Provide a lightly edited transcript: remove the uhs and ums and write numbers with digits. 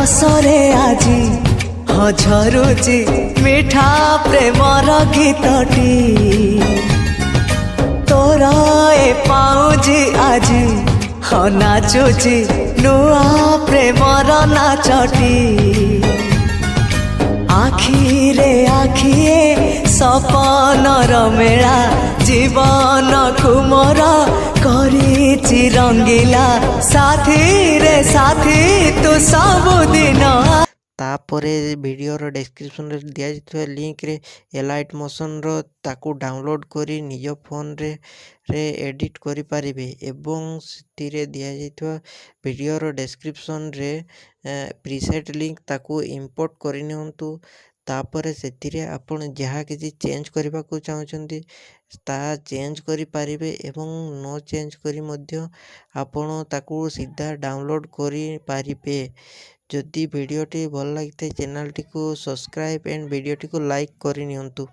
ରସରେ ଆଜି ଝରୁଛି ମିଠା ପ୍ରେମର ଗୀତଟି ତୋର ଏ ପାଉଁଜି ଆଜି ନାଚୁଛି ନୂଆ ପ୍ରେମର ନାଚଟି ଆଖିରେ ଆଖିଏ ସପନର ମେଳା ଜୀବନକୁ ମୋର କରିଛି ରଙ୍ଗିଲା ସାଥିରେ ସାଥି ତୁ ସବୁଦିନ। तापर वीडियोर डिस्क्रिप्शन रे दिया जाइଥିବା लिंक रे एलाइट मोशन रो ताकू डाउनलोड करी निज फोन रे एडिट करि पारिबे एवं सितिरे दिया जाइଥିବା वीडियोर डिस्क्रिप्शन रे प्रीसेट लिंक ताकू इंपोर्ट करि नियंतु। तापर सेतिरे आपण जहा किछि चेंज करबा को चाहउछंती ता चेंज करि पारिबे एवं नो चेंज करी मध्य आपण ताकू सीधा डाउनलोड करि पारिबे। जदि वीडियोटी भल लगी चैनल टी को सब्सक्राइब एंड वीडियोटी को लाइक करि नियंतु।